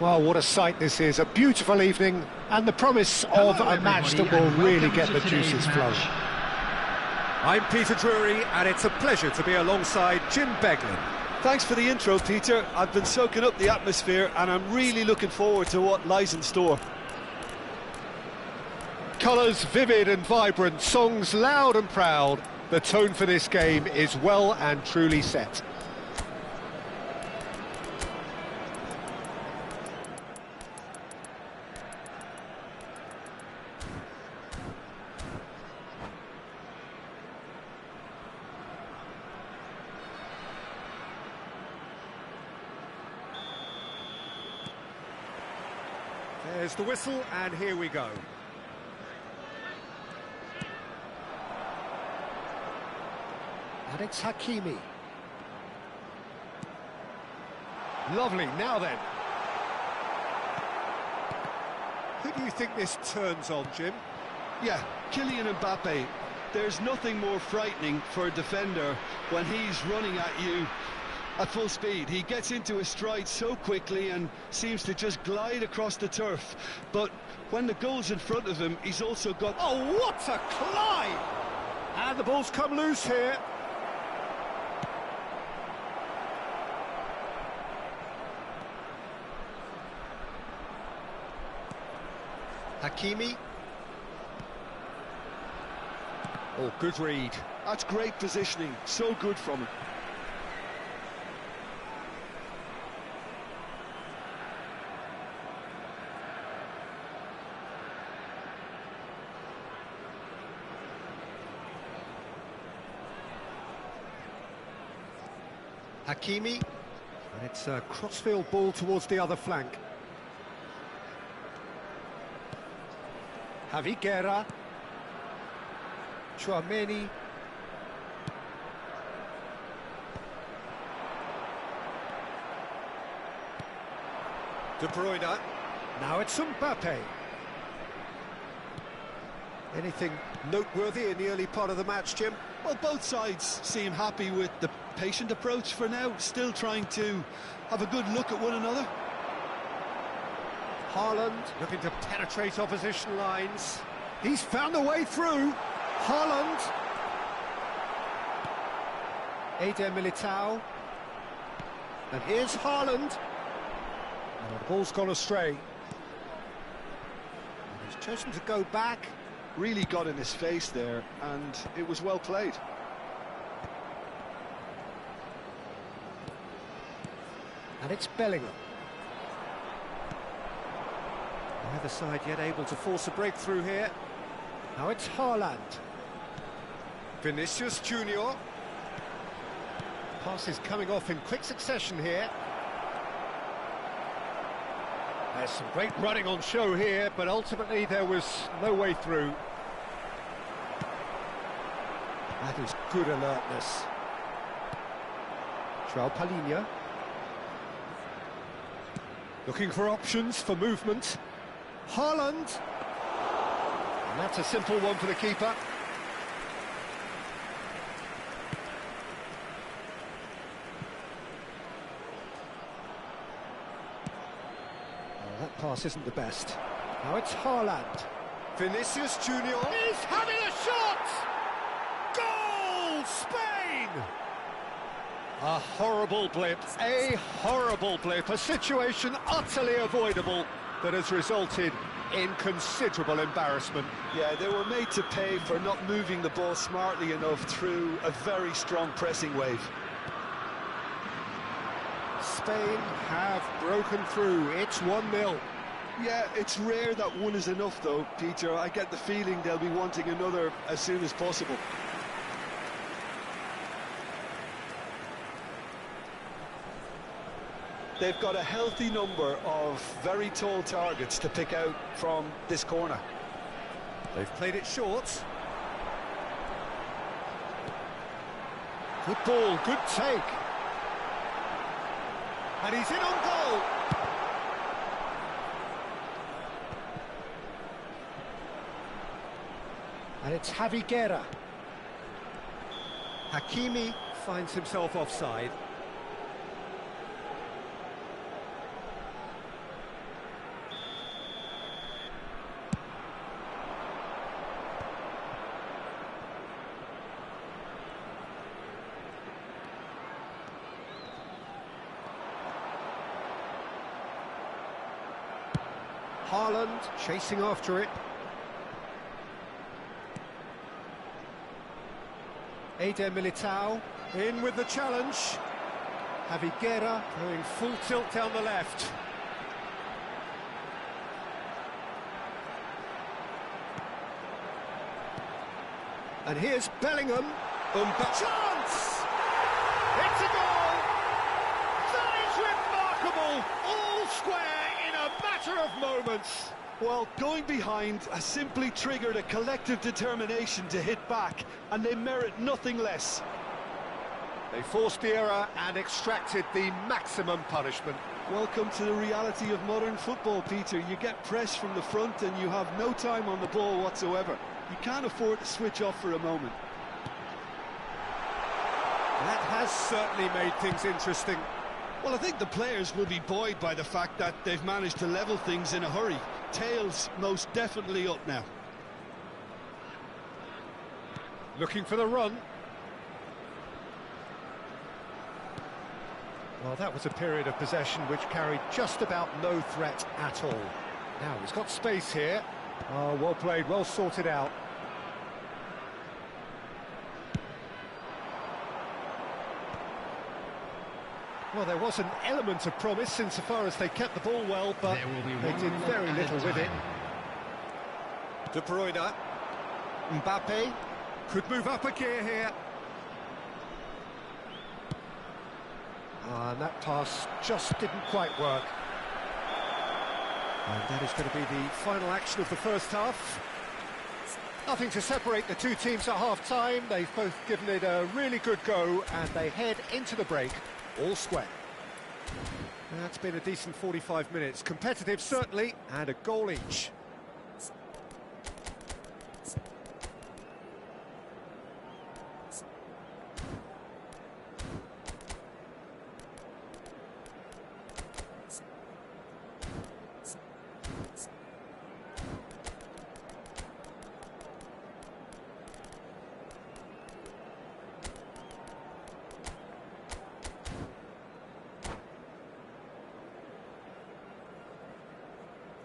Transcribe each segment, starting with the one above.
Well, what a sight this is. A beautiful evening and the promise of a match that will really get the juices flowing. I'm Peter Drury, and it's a pleasure to be alongside Jim Beglin. Thanks for the intro, Peter. I've been soaking up the atmosphere and I'm really looking forward to what lies in store. Colours vivid and vibrant, songs loud and proud. The tone for this game is well and truly set. There's the whistle, and here we go. And it's Hakimi. Lovely, now then. Who do you think this turns on, Jim? Yeah, Kylian Mbappe. There's nothing more frightening for a defender when he's running at you at full speed. He gets into his stride so quickly and seems to just glide across the turf. But when the goal's in front of him, he's also got... Oh, what a climb! And the ball's come loose here. Hakimi. Oh, good read. That's great positioning, so good from him. Hakimi. And it's a crossfield ball towards the other flank. Javi Guerra. Chouameni. De Bruyne. Now it's Mbappe. Anything noteworthy in the early part of the match, Jim? Well, both sides seem happy with the patient approach for now, still trying to have a good look at one another. Haaland looking to penetrate opposition lines. He's found a way through. Haaland. Eder Militao. And here's Haaland. And the ball's gone astray. And he's chosen to go back. Really got in his face there, and it was well played. And it's Bellingham. Neither side yet able to force a breakthrough here. Now it's Haaland. Vinicius Junior. Passes coming off in quick succession here. There's some great running on show here, but ultimately there was no way through. That is good alertness. João Palhinha. Looking for options for movement. Haaland. And that's a simple one for the keeper. Oh, that pass isn't the best. Now it's Haaland. Vinicius Junior. He's having a shot! Goal! Spain! A horrible blip, a situation utterly avoidable that has resulted in considerable embarrassment. Yeah, they were made to pay for not moving the ball smartly enough through a very strong pressing wave. Spain have broken through, it's 1-0. Yeah, it's rare that one is enough though, Peter. I get the feeling they'll be wanting another as soon as possible. They've got a healthy number of very tall targets to pick out from this corner. They've played it short. Good ball, good take. And he's in on goal. And it's Javi Guerra. Hakimi finds himself offside. Haaland chasing after it. Eder Militao in with the challenge. Javi Guerra going full tilt down the left. And here's Bellingham. Chance! It's a goal! That is remarkable! All square in a matter of moments. Well, going behind has simply triggered a collective determination to hit back, and they merit nothing less. They forced the error and extracted the maximum punishment. Welcome to the reality of modern football, Peter. You get pressed from the front and you have no time on the ball whatsoever. You can't afford to switch off for a moment. That has certainly made things interesting. Well, I think the players will be buoyed by the fact that they've managed to level things in a hurry. Tails most definitely up now. Looking for the run. Well, that was a period of possession which carried just about no threat at all. Now, he's got space here. Oh, well played, well sorted out. Well, there was an element of promise insofar as they kept the ball well, but they did very little with it. De Bruyne. Mbappe could move up a gear here. And that pass just didn't quite work. And that is going to be the final action of the first half. Nothing to separate the two teams at half-time. They've both given it a really good go, and they head into the break all square. That's been a decent 45 minutes. Competitive, certainly, and a goal each.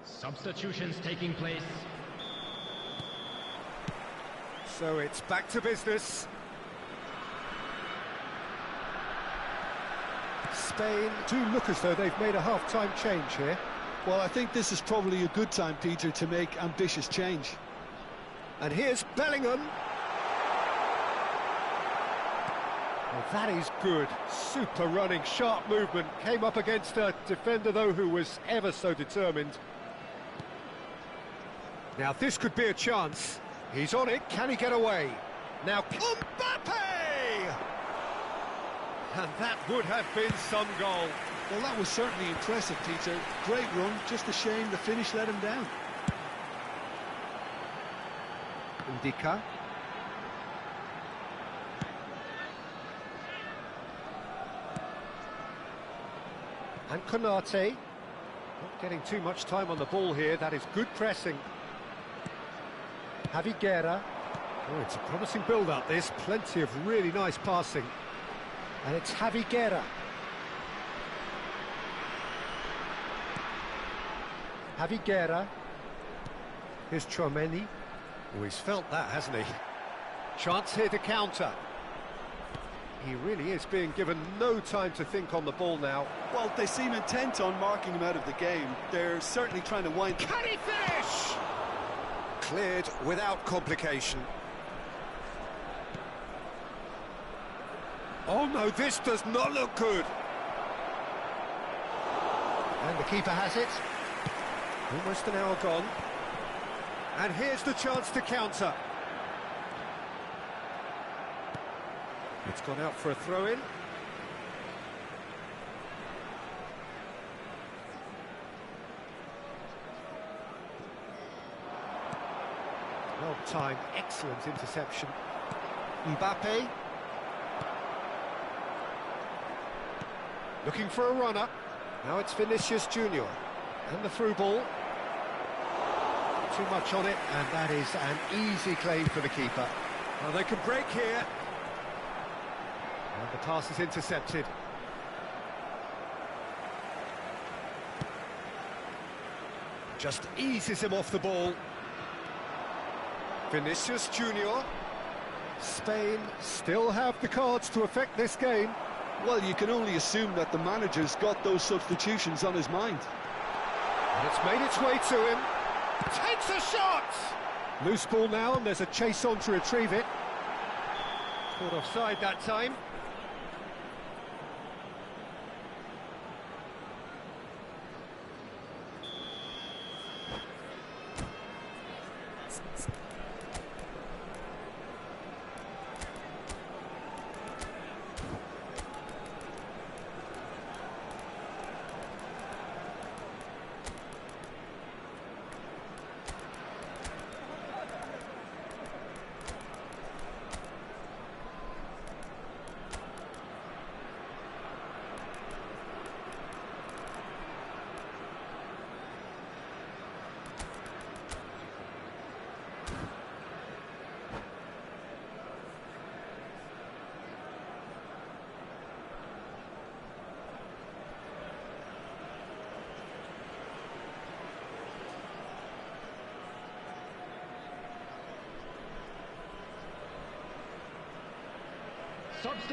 Substitutions taking place. So it's back to business. Spain do look as though they've made a half-time change here. Well, I think this is probably a good time, Peter, to make ambitious change. And here's Bellingham. Well, that is good. Super running, sharp movement. Came up against a defender, though, who was ever so determined. Now, this could be a chance. He's on it. Can he get away? Now, Mbappe! And that would have been some goal. Well, that was certainly impressive, Peter. Great run. Just a shame the finish let him down. Indica. And Konate. Not getting too much time on the ball here. That is good pressing. Javi Guerra. Oh, it's a promising build-up, this. Plenty of really nice passing. And it's Javi Guerra. Javi Guerra. Here's Chouameni. Oh, he's felt that, hasn't he? Chance here to counter. He really is being given no time to think on the ball now. Well, they seem intent on marking him out of the game. They're certainly trying to wind... Can he finish? Cleared without complication. Oh no, this does not look good. And the keeper has it. Almost an hour gone. And here's the chance to counter. It's gone out for a throw-in. Well-timed, excellent interception. Mbappe. Looking for a runner. Now it's Vinicius Junior. And the through ball. Too much on it, and that is an easy claim for the keeper. Well, they can break here. And the pass is intercepted. Just eases him off the ball. Vinicius Junior. Spain still have the cards to affect this game. Well, you can only assume that the manager's got those substitutions on his mind. And it's made its way to him. Takes a shot! Loose ball now, and there's a chase on to retrieve it. Caught offside that time.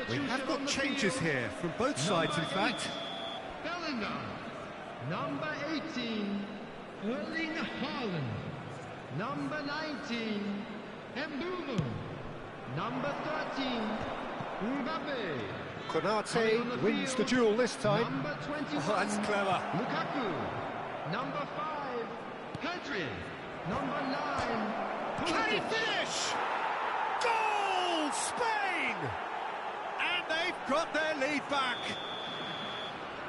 We have got changes here from both sides, in fact. Bellingham. Number 18, Erling Haaland. Number 19, Mbumo. Number 13, Mbappe. Konate wins the duel this time. Number 21, Oh, that's clever. Lukaku. Number 5, Pedri. Number 9, Can he Pulisic. finish? Goal, Spain! And they've got their lead back.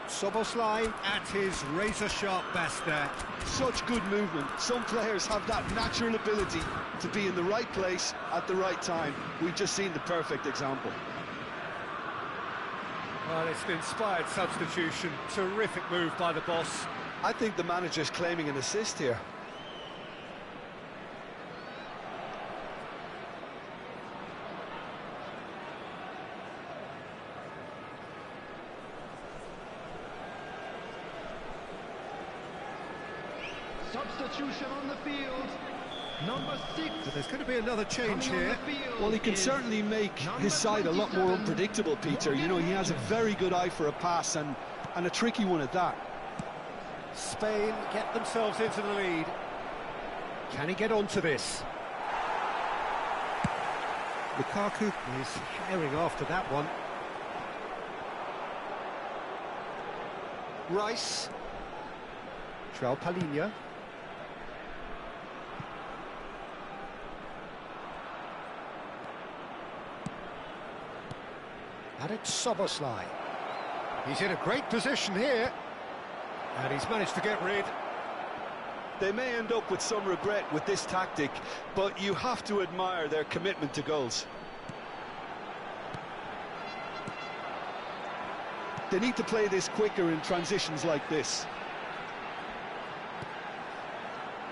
Soboslai at his razor-sharp best there. Such good movement. Some players have that natural ability to be in the right place at the right time. We've just seen the perfect example. Well, it's an inspired substitution. Terrific move by the boss. I think the manager's claiming an assist here. Substitution on the field. Number 6. But there's going to be another change Coming on here. the field Well, he can is certainly make number his side a lot more 27, unpredictable, Peter. You know, he has a very good eye for a pass and a tricky one at that. Spain get themselves into the lead. Can he get onto this? Lukaku is herring after that one. Rice. João Palhinha. And it's Soboslai. He's in a great position here. And he's managed to get rid. They may end up with some regret with this tactic, but you have to admire their commitment to goals. They need to play this quicker in transitions like this.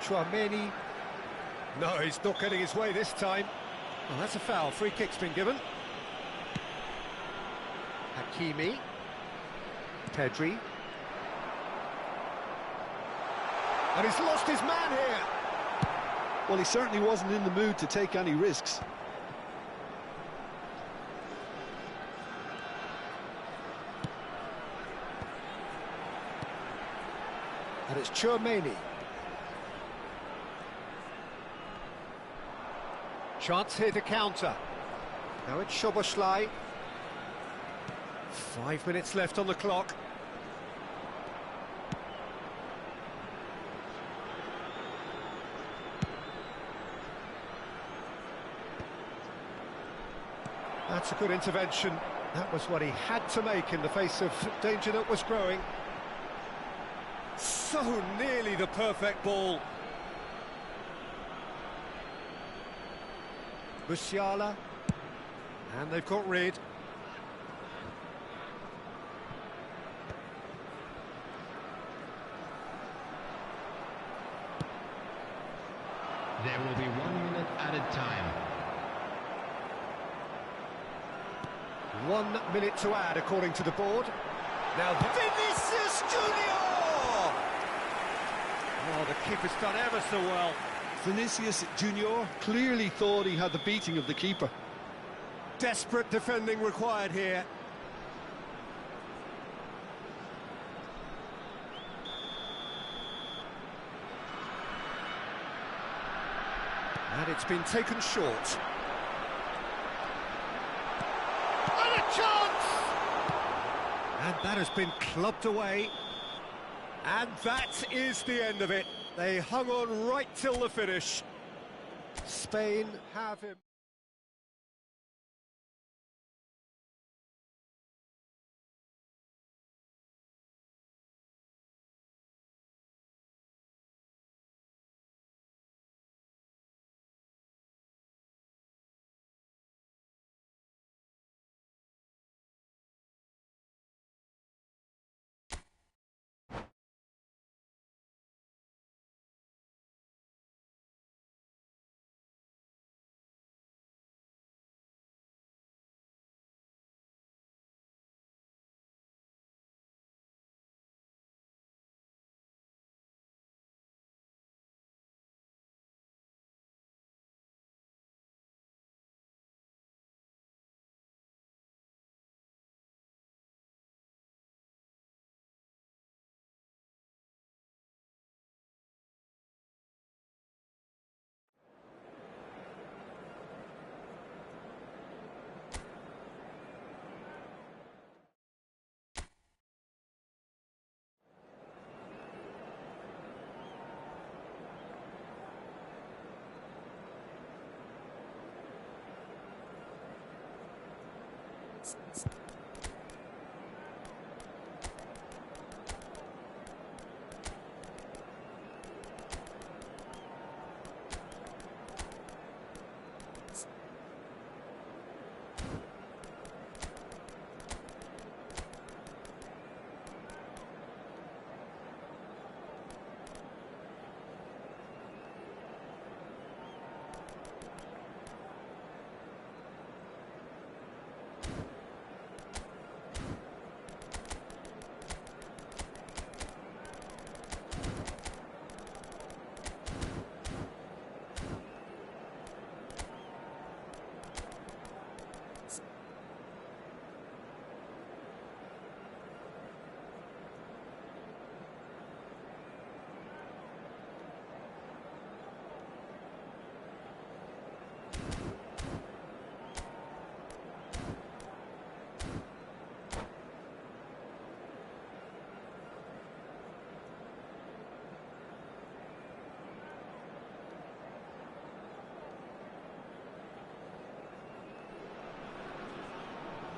Chouameni. No, he's not getting his way this time. Well, that's a foul. Free kick's been given. Hakimi. Pedri. And he's lost his man here. Well, he certainly wasn't in the mood to take any risks. And it's Chouameni. Chance here to counter. Now it's Szoboszlai. 5 minutes left on the clock. That's a good intervention. That was what he had to make in the face of danger that was growing. So nearly the perfect ball. Musiala. And they've got rid. There will be 1 minute added time. 1 minute to add, according to the board. Now, Vinicius Junior! Oh, the keeper's done ever so well. Vinicius Junior clearly thought he had the beating of the keeper. Desperate defending required here. And it's been taken short. And a chance! And that has been clubbed away. And that is the end of it. They hung on right till the finish. Spain have him.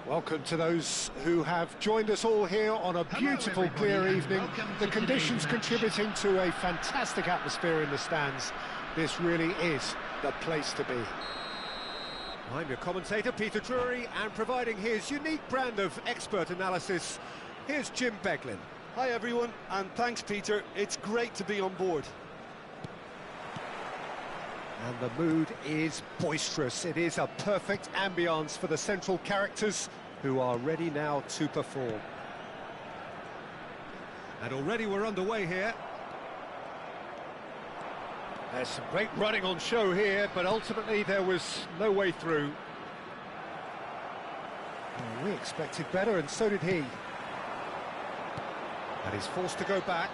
Welcome to those who have joined us all here on a beautiful, clear evening. The conditions contributing to a fantastic atmosphere in the stands. This really is the place to be. I'm your commentator, Peter Drury, and providing his unique brand of expert analysis, here's Jim Beglin. Hi everyone, and thanks Peter, it's great to be on board. And the mood is boisterous. It is a perfect ambience for the central characters who are ready now to perform. And already we're underway here. There's some great running on show here, but ultimately there was no way through. Well, we expected better, and so did he. And he's forced to go back.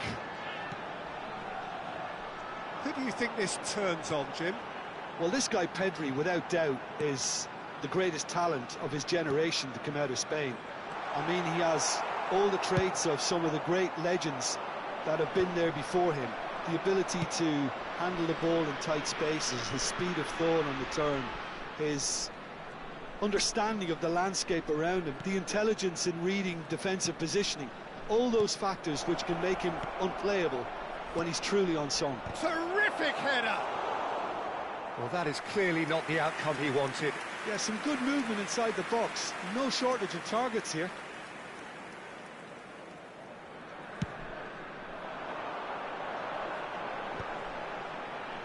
Who do you think this turns on, Jim? Well, this guy Pedri, without doubt, is the greatest talent of his generation to come out of Spain. I mean, he has all the traits of some of the great legends that have been there before him. The ability to handle the ball in tight spaces, his speed of thought on the turn, his understanding of the landscape around him, the intelligence in reading defensive positioning, all those factors which can make him unplayable when he's truly on song. Terrific header! Well, that is clearly not the outcome he wanted. Yeah, some good movement inside the box. No shortage of targets here.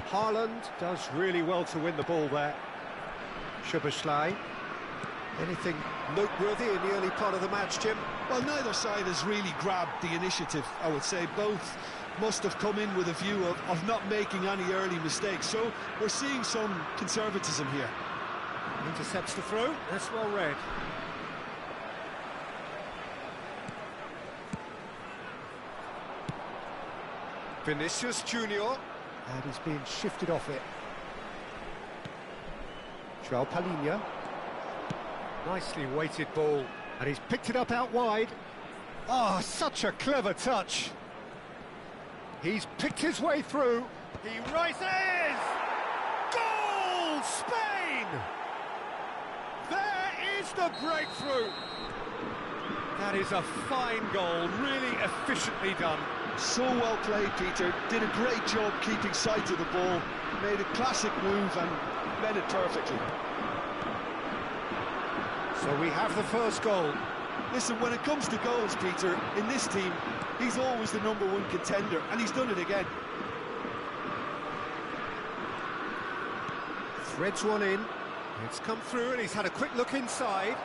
Haaland does really well to win the ball there. Szoboszlai. Anything noteworthy in the early part of the match, Jim? Well, neither side has really grabbed the initiative, I would say. Both must have come in with a view of not making any early mistakes. So we're seeing some conservatism here. Intercepts the throw. That's well read. Vinicius Junior. And he's being shifted off it. João Palhinha. Nicely weighted ball. And he's picked it up out wide. Oh, such a clever touch. He's picked his way through. He rises! Goal! Spain! There is the breakthrough. That is a fine goal, really efficiently done. So well played, Peter. Did a great job keeping sight of the ball. Made a classic move and met it perfectly. So we have the first goal. Listen, when it comes to goals, Peter, in this team, he's always the #1 contender, and he's done it again. Threads one in. It's come through and he's had a quick look inside.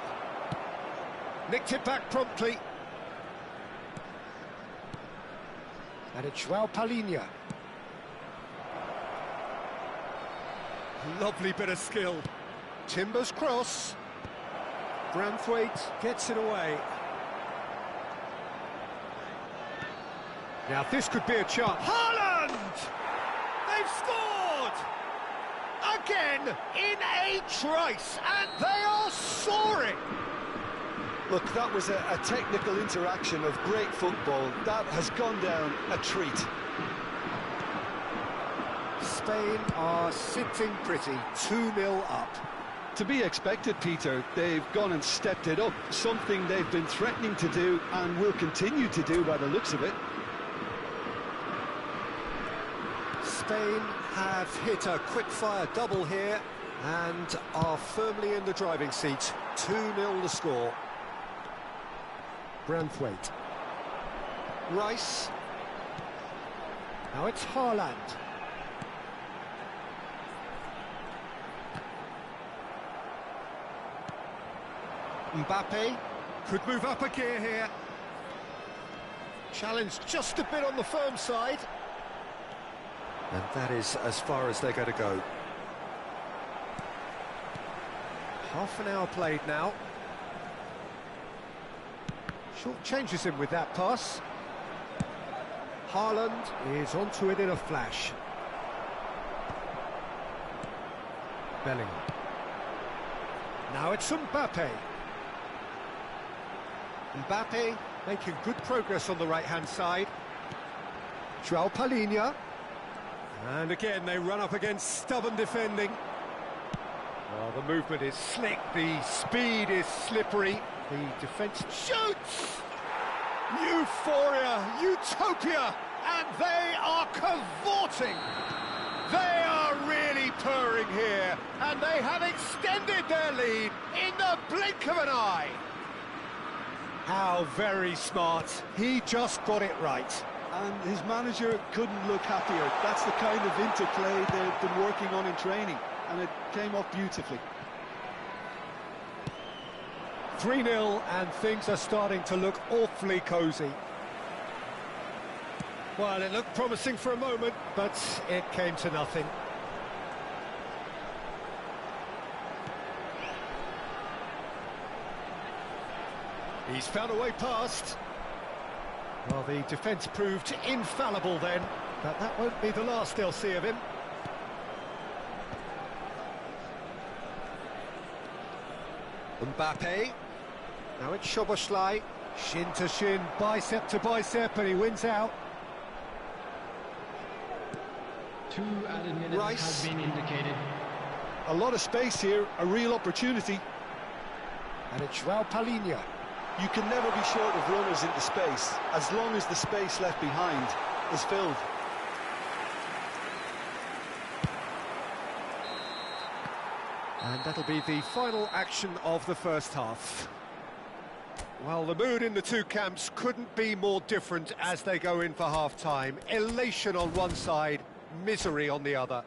Nicked it back promptly. And it's João Palhinha. Lovely bit of skill. Timber's cross. Branthwaite gets it away. Now this could be a chance. Haaland! They've scored! Again in a trice, and they are soaring! Look, that was a technical interaction of great football. That has gone down a treat. Spain are sitting pretty, 2-0 up. To be expected, Peter. They've gone and stepped it up, something they've been threatening to do and will continue to do by the looks of it. Spain have hit a quick-fire double here and are firmly in the driving seat. 2-0 the score. Branthwaite. Rice. Now it's Haaland. Mbappe could move up a gear here. Challenge just a bit on the firm side. And that is as far as they're going to go. Half an hour played now. Short changes him with that pass. Haaland is onto it in a flash. Bellingham. Now it's Mbappe. Mbappe making good progress on the right-hand side. João Palhinha. And again, they run up against stubborn defending. Well, the movement is slick, the speed is slippery. The defence shoots! Euphoria, utopia, and they are cavorting. They are really purring here, and they have extended their lead in the blink of an eye. How very smart. He just got it right. and his manager couldn't look happier. That's the kind of interplay they've been working on in training, and it came off beautifully. 3-0, and things are starting to look awfully cosy. Well, it looked promising for a moment, but it came to nothing. He's found a way past. Well, the defence proved infallible then, but that won't be the last they'll see of him. Mbappe. Now it's Szoboszlai. Shin to shin, bicep to bicep, and he wins out. 2 added minutes Rice. has been indicated. A lot of space here, a real opportunity. And it's João Palhinha. You can never be short of runners into space, as long as the space left behind is filled. And that'll be the final action of the first half. Well, the mood in the two camps couldn't be more different as they go in for half-time. Elation on one side, misery on the other.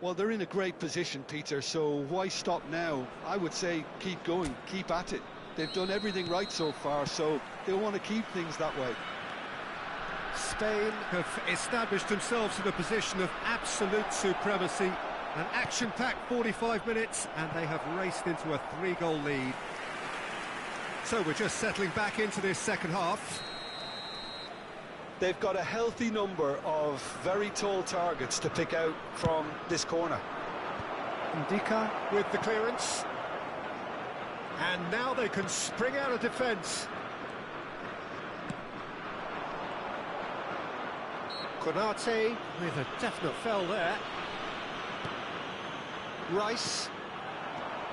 Well, they're in a great position, Peter, so why stop now? I would say keep going, keep at it. They've done everything right so far, so they'll want to keep things that way. Spain have established themselves in a position of absolute supremacy. An action-packed 45 minutes, and they have raced into a 3-goal lead. So we're just settling back into this second half. They've got a healthy number of very tall targets to pick out from this corner. Ndika with the clearance. And now they can spring out of defence. Konate with a definite foul there. Rice.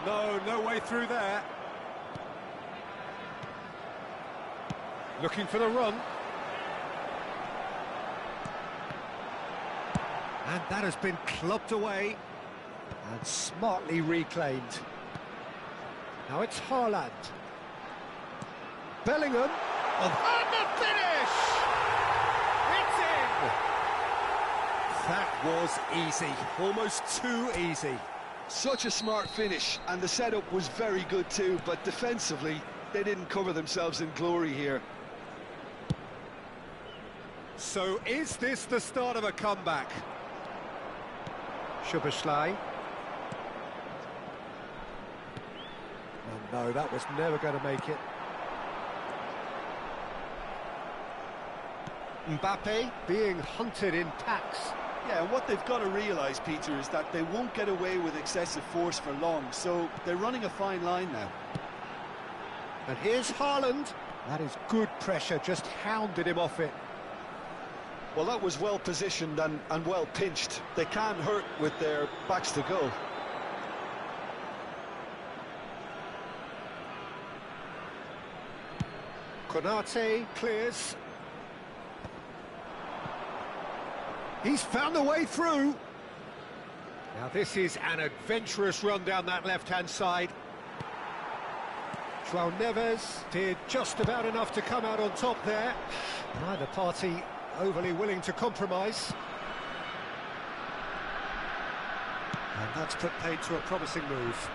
No way through there. Looking for the run. And that has been clubbed away and smartly reclaimed. Now it's Haaland. Bellingham. And the finish! It's in! That was easy. Almost too easy. Such a smart finish, and the setup was very good too, but defensively, they didn't cover themselves in glory here. So is this the start of a comeback? Szoboszlai. Oh no, that was never going to make it. Mbappe being hunted in packs. Yeah, and what they've got to realise, Peter, is that they won't get away with excessive force for long, so they're running a fine line now. And here's Haaland. That is good pressure, just hounded him off it. Well, that was well positioned and well pinched. They can't hurt with their backs to goal. Konate clears. He's found a way through. Now this is an adventurous run down that left-hand side. João Neves did just about enough to come out on top there. Neither party overly willing to compromise. And that's put paid to a promising move.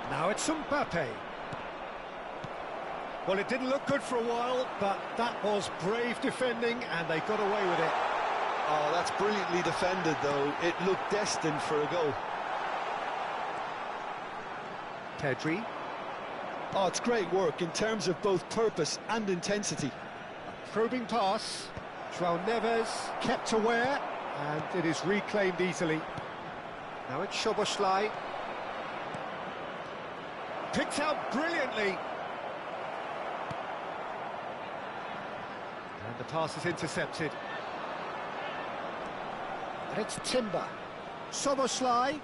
Now it's Mbappe. Well, it didn't look good for a while, but that was brave defending, and they got away with it. Oh, that's brilliantly defended, though. It looked destined for a goal. Pedri. Oh, it's great work in terms of both purpose and intensity. Probing pass. João Neves kept aware, and it is reclaimed easily. Now it's Szoboszlai. Picked out brilliantly. And the pass is intercepted. And it's Timber. Szoboszlai.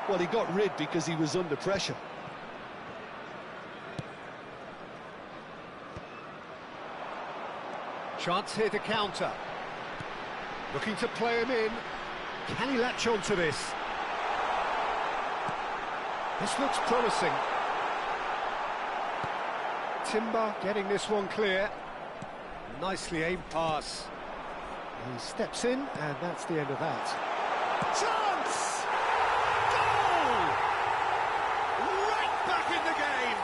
Well, he got rid because he was under pressure. Chance here to counter. Looking to play him in. Can he latch on to this? This looks promising. Timber getting this one clear. Nicely aimed pass. He steps in, and that's the end of that. Chance! Goal! Right back in the game!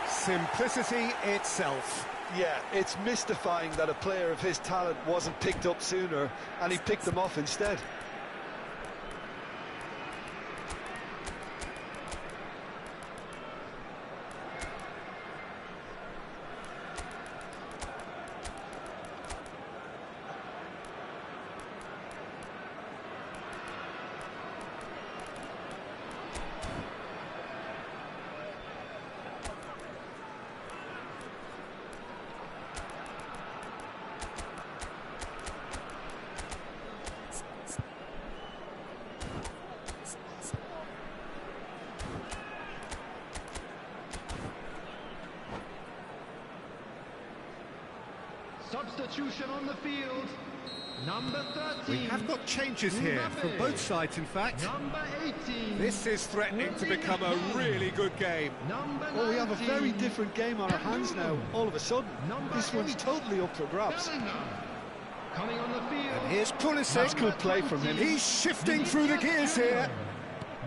Simplicity itself. Yeah, it's mystifying that a player of his talent wasn't picked up sooner, and he picked them off instead. Substitution on the field. Number 13. We have got changes here from both sides, in fact. Number 18. This is threatening to become a really good game. Number Well, we have a 19. very different game on our hands now, all of a sudden. This one's totally up for grabs. Bellingham. Coming on the field. And here's Pulisic. That's good play from him. He's shifting through the gears here.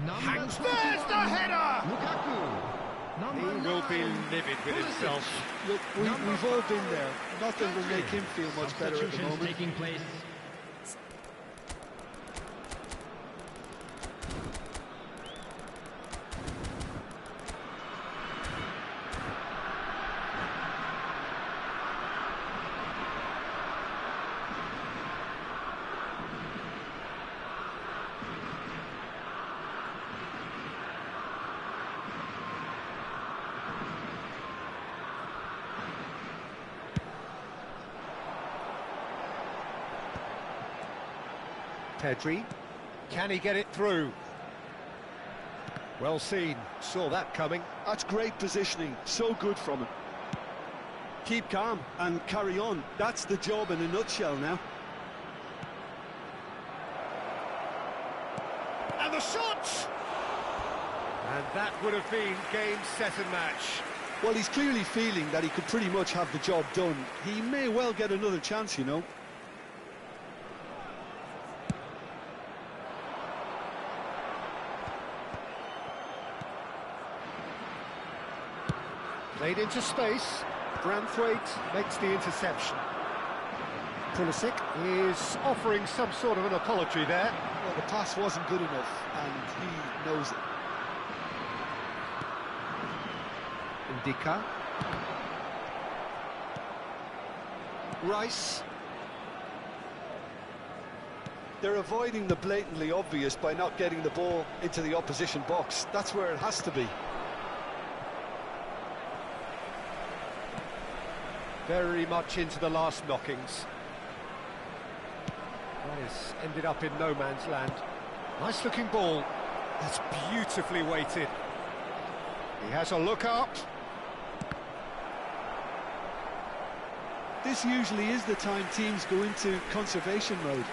Hangs. There's the header! Lukaku. He Number will be 9. livid with himself. Look, we've all been there. Nothing will make him feel much better at the Substitutions moment. taking place. Pedri, can he get it through? Well seen, saw that coming. That's great positioning, so good from him. Keep calm and carry on. That's the job in a nutshell now. And the shot! And that would have been game, set and match. Well, he's clearly feeling that he could pretty much have the job done. He may well get another chance, you know. Played into space. Branthwaite makes the interception. Pulisic is offering some sort of an apology there. Well, the pass wasn't good enough, and he knows it. Ndika. Rice. They're avoiding the blatantly obvious by not getting the ball into the opposition box. That's where it has to be. Very much into the last knockings. That has ended up in no man's land. Nice looking ball. That's beautifully weighted. He has a look up. This usually is the time teams go into conservation mode.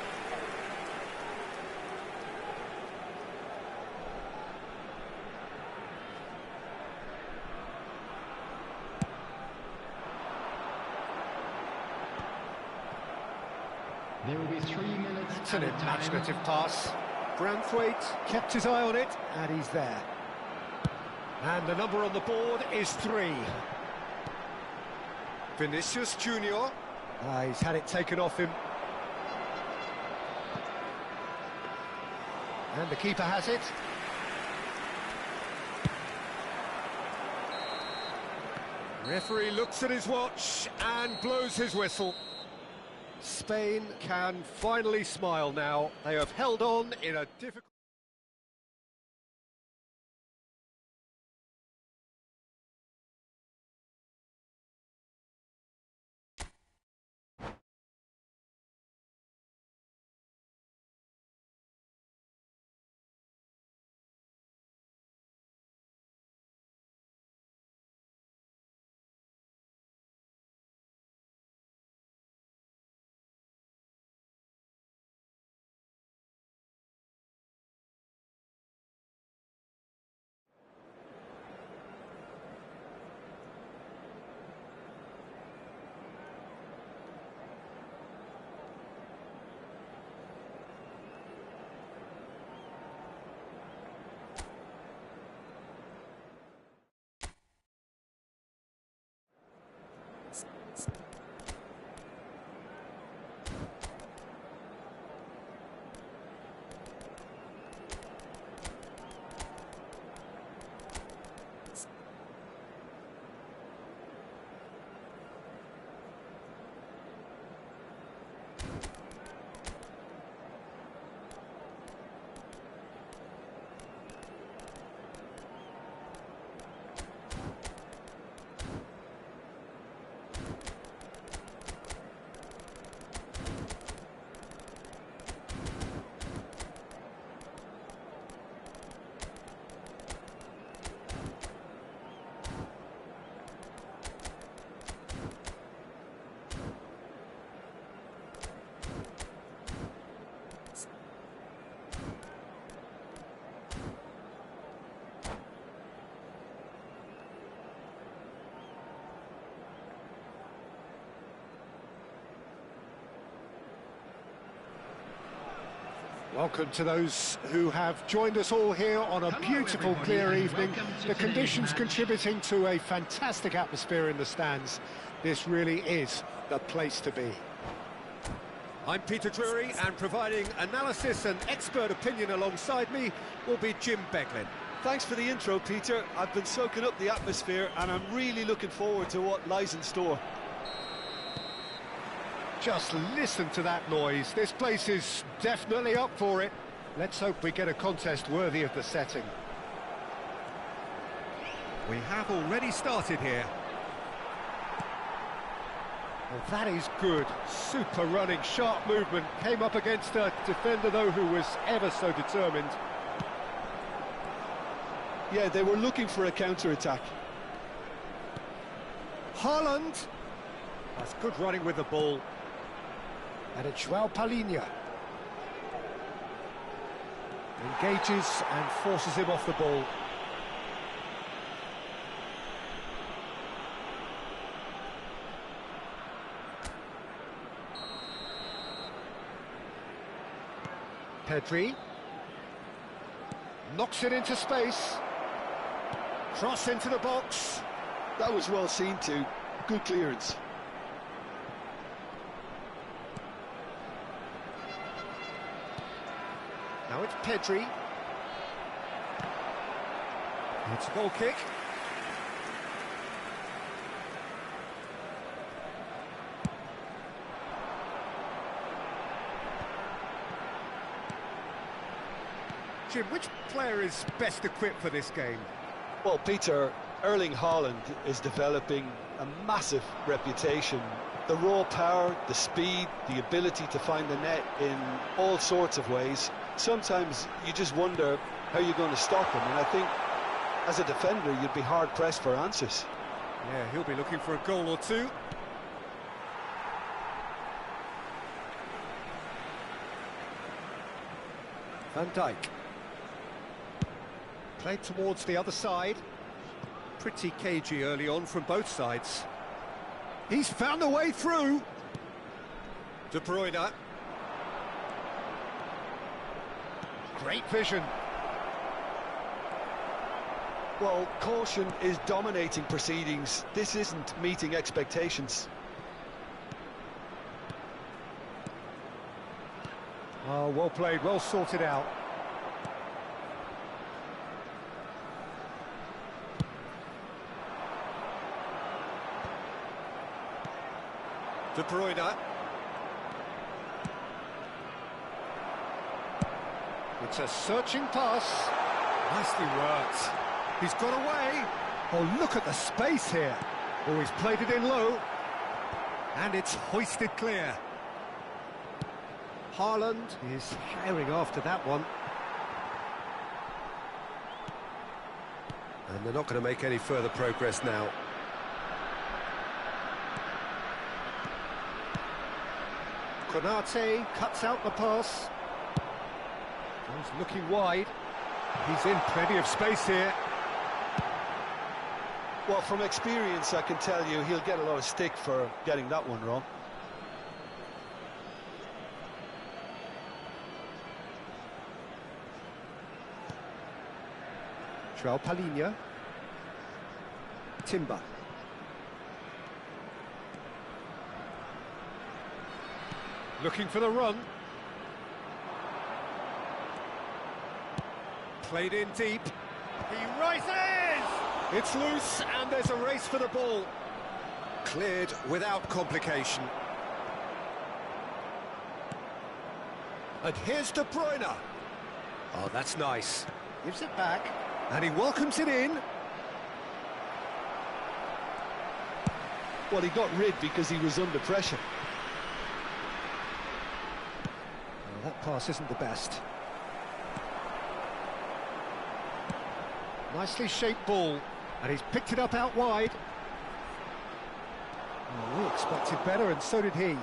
There will be 3 minutes It's an at a time. imaginative pass. Branthwaite kept his eye on it, and he's there. And the number on the board is 3. Vinicius Junior. He's had it taken off him. And the keeper has it. Referee looks at his watch and blows his whistle. Spain can finally smile now. They have held on in a difficult... Welcome to those who have joined us all here on a beautiful, clear evening. The conditions contributing to a fantastic atmosphere in the stands. This really is the place to be. I'm Peter Drury, and providing analysis and expert opinion alongside me will be Jim Beglin. Thanks for the intro, Peter. I've been soaking up the atmosphere and I'm really looking forward to what lies in store. Just listen to that noise. This place is definitely up for it. Let's hope we get a contest worthy of the setting. We have already started here. Well, that is good. Super running, sharp movement. Came up against a defender, though, who was ever so determined. Yeah, they were looking for a counter-attack. Haaland. That's good running with the ball. And it's João Palhinha. Engages and forces him off the ball. Pedri. Knocks it into space. Cross into the box. That was well seen too. Good clearance. Now it's Pedri. It's a goal kick. Jim, which player is best equipped for this game? Well, Peter, Erling Haaland is developing a massive reputation. The raw power, the speed, the ability to find the net in all sorts of ways. Sometimes you just wonder how you're going to stop him, and I think as a defender you'd be hard-pressed for answers. Yeah, he'll be looking for a goal or two. Van Dijk. Played towards the other side. Pretty cagey early on from both sides. He's found a way through. De Bruyne. Great vision. Well, caution is dominating proceedings. This isn't meeting expectations. Oh, well played, well sorted out. De Bruyne. It's a searching pass. Nicely worked. He's got away. Oh, look at the space here. Oh, he's played it in low. And it's hoisted clear. Haaland is herring after that one. And they're not going to make any further progress now. Konate cuts out the pass. He's looking wide. He's in plenty of space here. Well, from experience, I can tell you he'll get a lot of stick for getting that one wrong. João Palhinha. Timber. Looking for the run. Played in deep. He rises! It's loose and there's a race for the ball. Cleared without complication. And here's De Bruyne. Oh, that's nice. Gives it back. And he welcomes it in. Well, he got rid because he was under pressure. Well, that pass isn't the best. Nicely shaped ball, and he's picked it up out wide. Oh, we expected better, and so did he.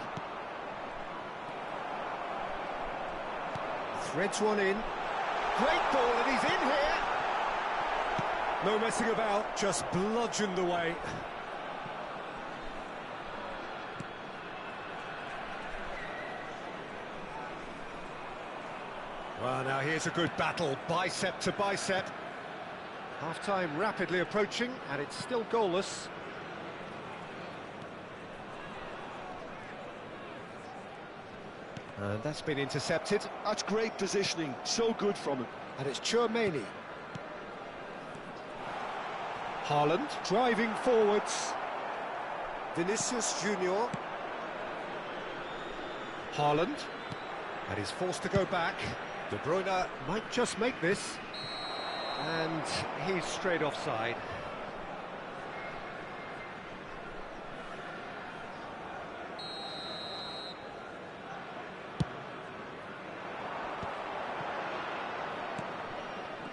Threads one in. Great ball, and he's in here. No messing about, just bludgeoned away. Well, now here's a good battle, bicep to bicep. Half-time rapidly approaching, and it's still goalless. And that's been intercepted. That's great positioning, so good from him. And it's Chouameni. Haaland driving forwards. Vinicius Junior. Haaland. And he's forced to go back. De Bruyne might just make this. And he's straight offside.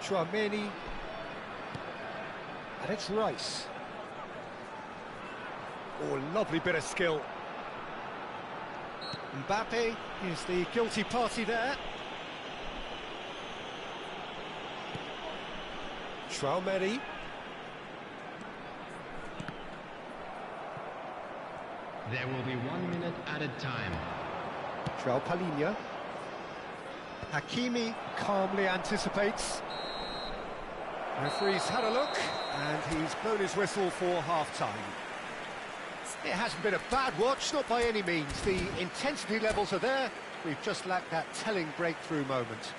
Chouameni, and it's Rice. Oh, lovely bit of skill. Mbappe is the guilty party there. Chouameni. There will be 1 minute added time. Chouameni. Hakimi calmly anticipates. Referee's had a look, and he's blown his whistle for half-time. It hasn't been a bad watch, not by any means. The intensity levels are there. We've just lacked that telling breakthrough moment.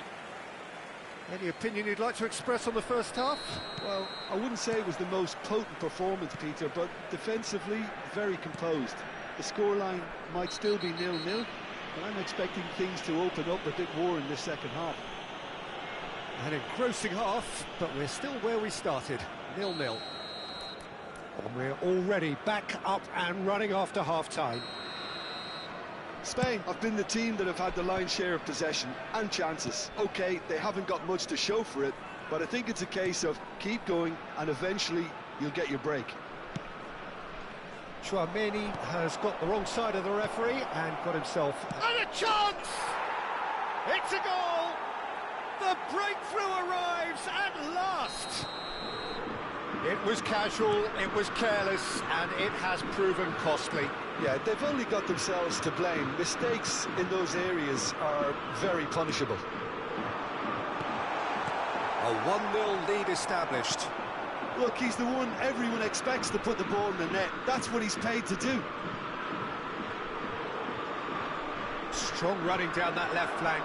Any opinion you'd like to express on the first half? Well, I wouldn't say it was the most potent performance, Peter, but defensively, very composed. The scoreline might still be 0-0, but I'm expecting things to open up a bit more in this second half. An engrossing half, but we're still where we started, 0-0. And we're already back up and running after half-time. Spain have been the team that have had the lion's share of possession and chances. OK, they haven't got much to show for it, but I think it's a case of keep going and eventually you'll get your break. Chouameni has got the wrong side of the referee and got himself... And a chance! It's a goal! The breakthrough arrives at last! It was casual, it was careless, and it has proven costly. Yeah, they've only got themselves to blame. Mistakes in those areas are very punishable. A 1-0 lead established. Look, he's the one everyone expects to put the ball in the net. That's what he's paid to do. Strong running down that left flank.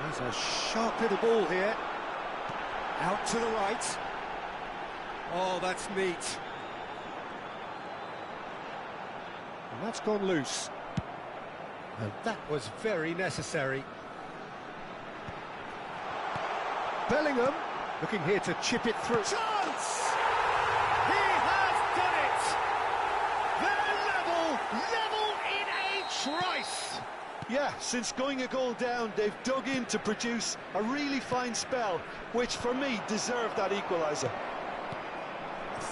There's a sharp little ball here. Out to the right. Oh, that's neat. And that's gone loose. And that was very necessary. Bellingham looking here to chip it through. Chance! He has done it! They're level in a trice! Yeah, since going a goal down, they've dug in to produce a really fine spell, which for me deserved that equaliser.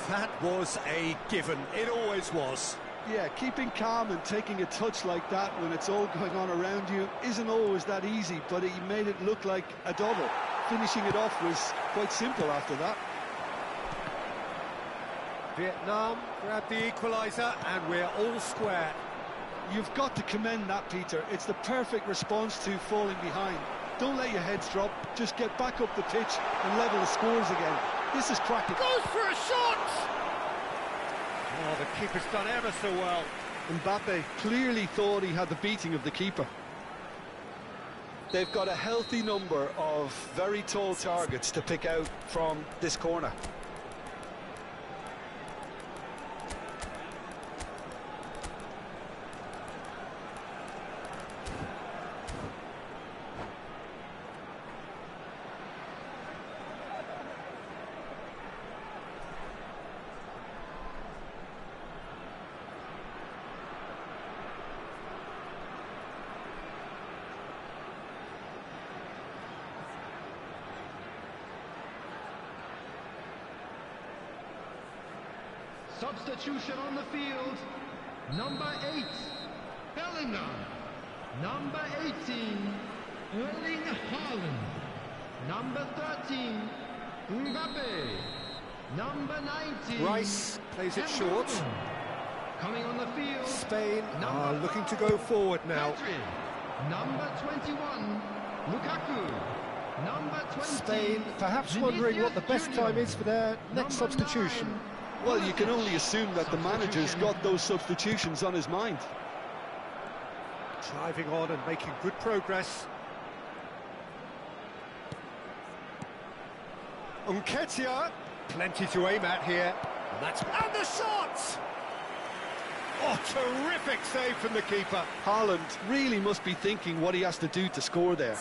That was a given, it always was. Yeah, keeping calm and taking a touch like that when it's all going on around you isn't always that easy, but he made it look like a double. Finishing it off was quite simple after that. Vietnam grab the equaliser and we're all square. You've got to commend that, Peter. It's the perfect response to falling behind. Don't let your heads drop, just get back up the pitch and level the scores again. This is cracking. Goes for a shot! Oh, the keeper's done ever so well. Mbappe clearly thought he had the beating of the keeper. They've got a healthy number of very tall targets to pick out from this corner. Substitution on the field. Number 8, Bellingham. Number 18, Erling Haaland. Number 13, Mbappe. Number 19, Rice plays it short. Coming on the field, Spain are looking to go forward now. Pedri. Number 21, Lukaku, number 20. Spain perhaps wondering what the best time is for their next substitution. Well, you can only assume that the manager's got those substitutions on his mind. Driving on and making good progress. Nketiah, plenty to aim at here. And the shots! Oh, terrific save from the keeper. Haaland really must be thinking what he has to do to score there.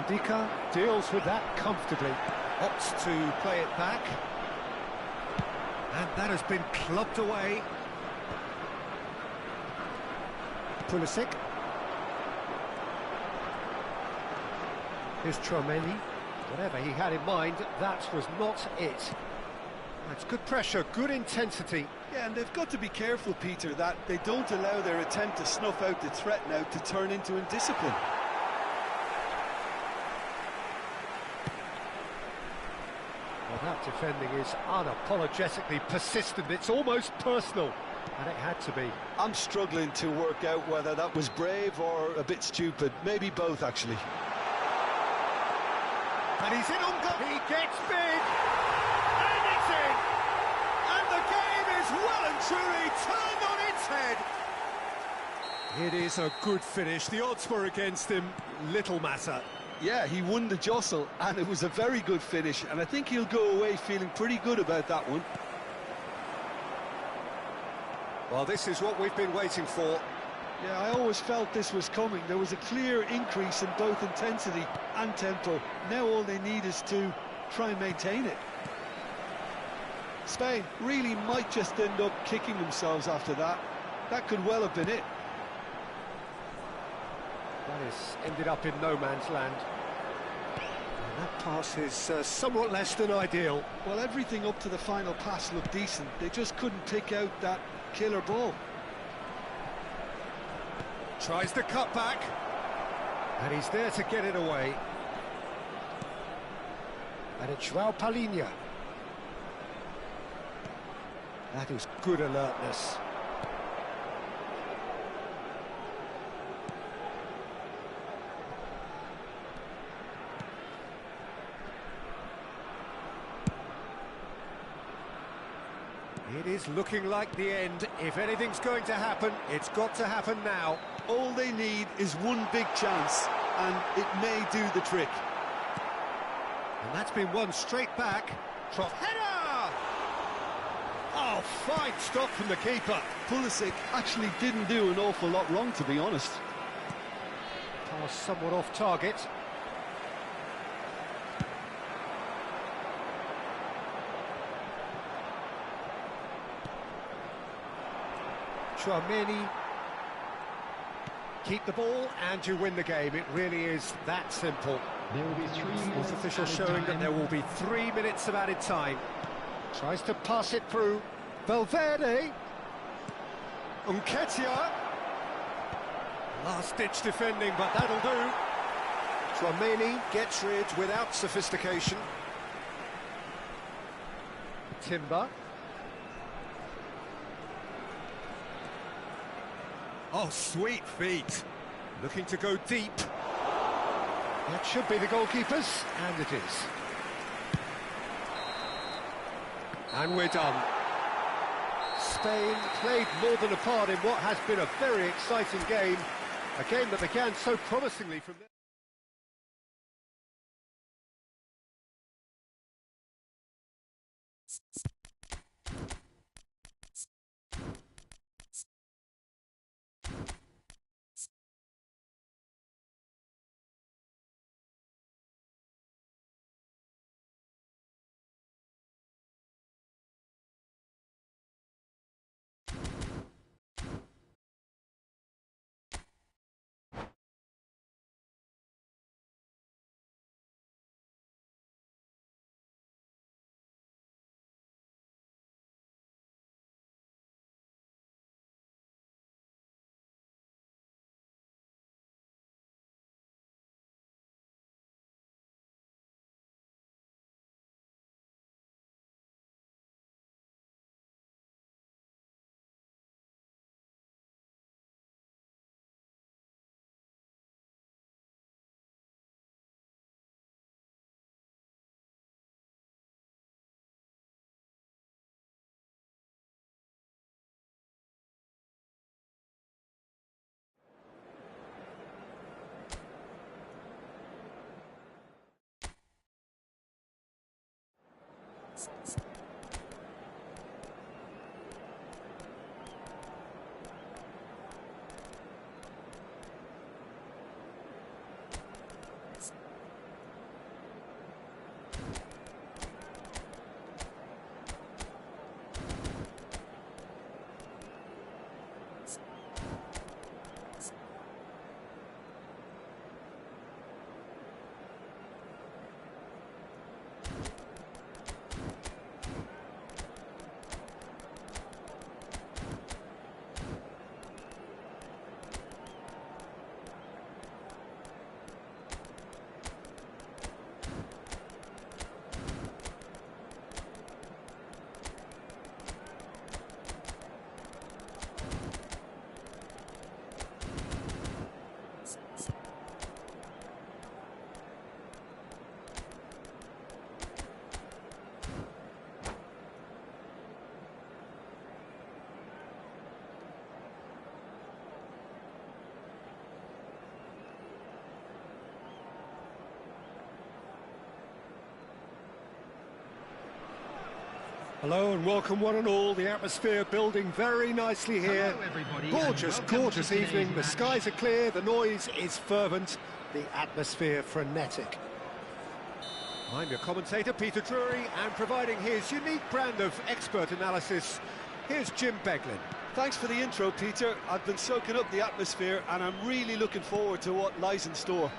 Ndika deals with that comfortably. Opts to play it back. And that has been clubbed away. Pulisic. Here's Tchouaméni. Whatever he had in mind, that was not it. That's good pressure, good intensity. Yeah, and they've got to be careful, Peter, that they don't allow their attempt to snuff out the threat now to turn into indiscipline. Well, that defending is unapologetically persistent. It's almost personal, and it had to be. I'm struggling to work out whether that was brave or a bit stupid. Maybe both, actually. And he's in on goal. He gets big, and it's in. And the game is well and truly turned on its head. It is a good finish. The odds were against him. Little matter. Yeah, he won the jostle, and it was a very good finish, and I think he'll go away feeling pretty good about that one. Well, this is what we've been waiting for. Yeah, I always felt this was coming. There was a clear increase in both intensity and tempo. Now all they need is to try and maintain it. Spain really might just end up kicking themselves after that. That could well have been it. That has ended up in no man's land. And that pass is somewhat less than ideal. Well, everything up to the final pass looked decent. They just couldn't pick out that killer ball. Tries the cut back. And he's there to get it away. And it's João Palhinha. That is good alertness. It is looking like the end. If anything's going to happen, it's got to happen now. All they need is one big chance, and it may do the trick. And that's been won straight back. Header! Oh, fine stop from the keeper. Pulisic actually didn't do an awful lot wrong, to be honest. Pass somewhat off target. Tchouaméni. Keep the ball and you win the game. It really is that simple. There will be 3 minutes. Fourth official added showing that time. there will be 3 minutes of added time. Tries to pass it through. Valverde. Nketiah. Last-ditch defending, but that'll do. Tchouaméni gets rid without sophistication. Timber. Oh, sweet feet. Looking to go deep. That should be the goalkeeper's, and it is. And we're done. Spain played more than a part in what has been a very exciting game. A game that began so promisingly from there. Hello and welcome one and all. The atmosphere building very nicely here. Hello, everybody, Gorgeous, and welcome gorgeous to today's evening. The match. skies are clear, the noise is fervent, the atmosphere frenetic. I'm your commentator, Peter Drury, and providing his unique brand of expert analysis, here's Jim Beglin. Thanks for the intro, Peter. I've been soaking up the atmosphere and I'm really looking forward to what lies in store.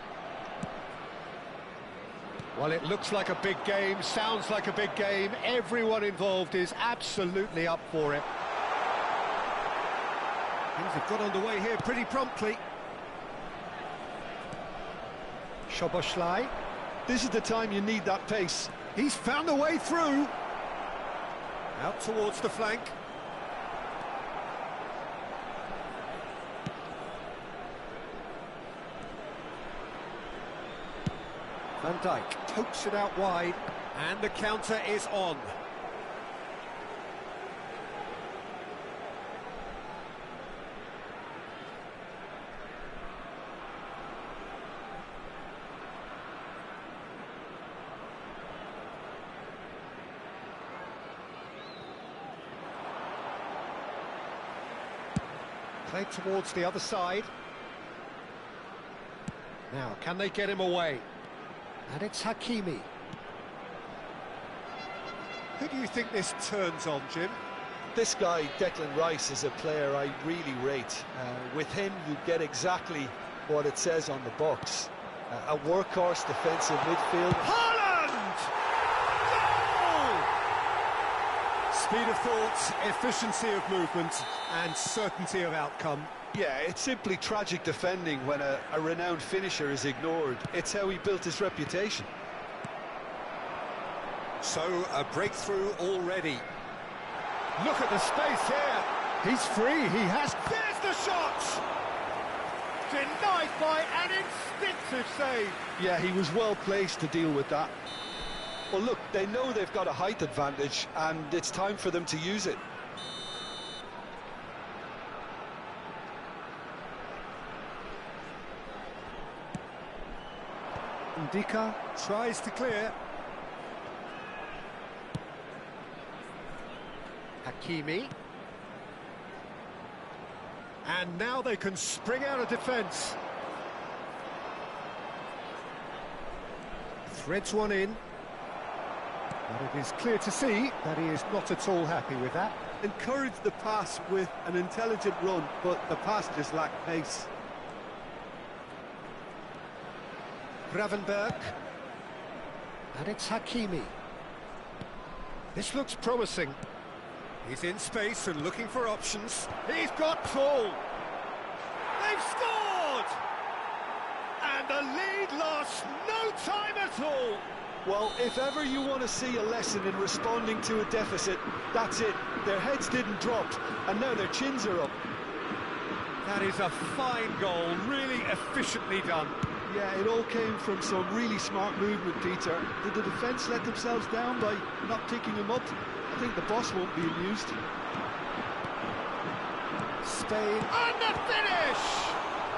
Well, it looks like a big game, sounds like a big game. Everyone involved is absolutely up for it. Things have got underway here pretty promptly. Szoboszlai. This is the time you need that pace. He's found a way through. Out towards the flank. Van Dijk pokes it out wide, and the counter is on. Played towards the other side. Now, can they get him away? And it's Hakimi. Who do you think this turns on, Jim? This guy, Declan Rice, is a player I really rate. With him, you get exactly what it says on the box. A workhorse defensive midfield. Haaland! Goal! Speed of thought, efficiency of movement, and certainty of outcome. Yeah, it's simply tragic defending when a renowned finisher is ignored. It's how he built his reputation. So, a breakthrough already. Look at the space here. He's free, he has... There's the shot! Denied by an instinctive save. Yeah, he was well placed to deal with that. Well, look, they know they've got a height advantage, and it's time for them to use it. Ndika tries to clear. Hakimi. And now they can spring out of defence. Threads one in. But it is clear to see that he is not at all happy with that. Encouraged the pass with an intelligent run, but the pass just lacked pace. Gravenberg. And it's Hakimi. This looks promising. He's in space and looking for options. He's got Paul. They've scored! And the lead lost no time at all. Well, if ever you want to see a lesson in responding to a deficit, that's it. Their heads didn't drop, and now their chins are up. That is a fine goal, really efficiently done. Yeah, it all came from some really smart movement, Peter. Did the defence let themselves down by not picking him up? I think the boss won't be amused. Spain. And the finish!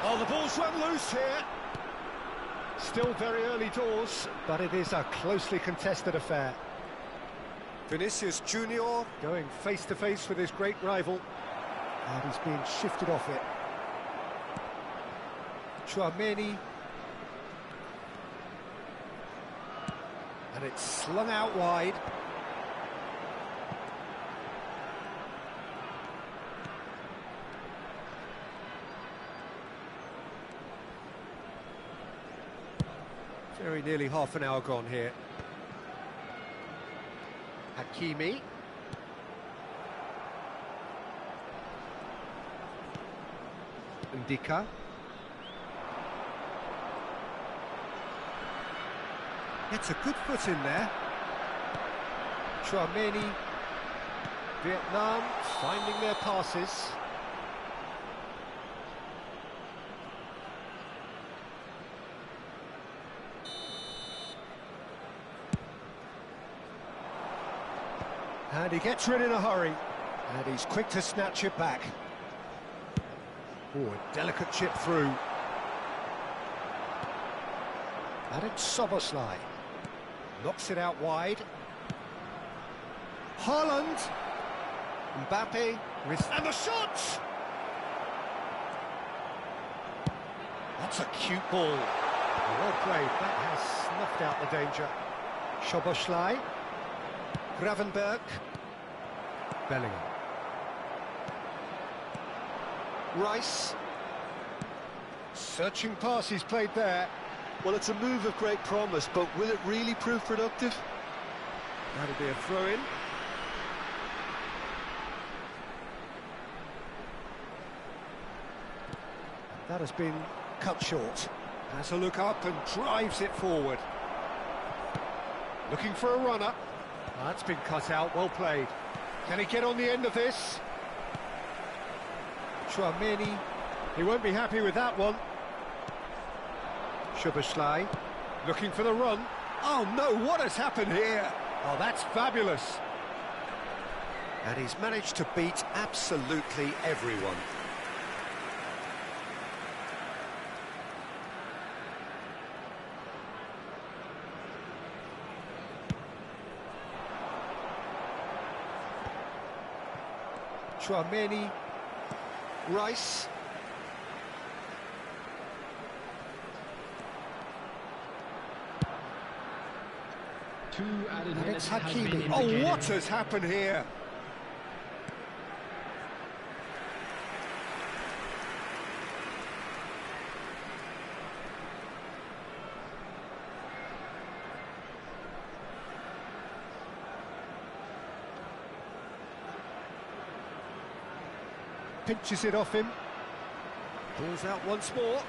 Oh, the ball's run loose here. Still very early doors, but it is a closely contested affair. Vinicius Junior going face to face with his great rival, and he's being shifted off it. Tchouaméni, and it's slung out wide. Very nearly half an hour gone here. Hakimi. Ndika. Gets a good foot in there. Tchouaméni. Vietnam finding their passes. And he gets rid in a hurry, and he's quick to snatch it back. Oh, a delicate chip through. And it's Szoboszlai. Knocks it out wide. Haaland. Mbappe. And the shot! That's a cute ball. Well played. That has snuffed out the danger. Szoboszlai. Gravenberg. Bellingham. Rice. Searching pass he's played there. Well, it's a move of great promise, but will it really prove productive? That'll be a throw-in. That has been cut short. Has a look up and drives it forward. Looking for a runner. That's been cut out, well played. Can he get on the end of this? Tchouaméni, he won't be happy with that one. Szoboszlai, looking for the run. Oh no, what has happened here? Oh, that's fabulous. And he's managed to beat absolutely everyone. Tchouaméni, Rice. Two added And minutes it's has been Hakimi. indicated. Oh, what has happened here? Pinches it off him. Pulls out once more.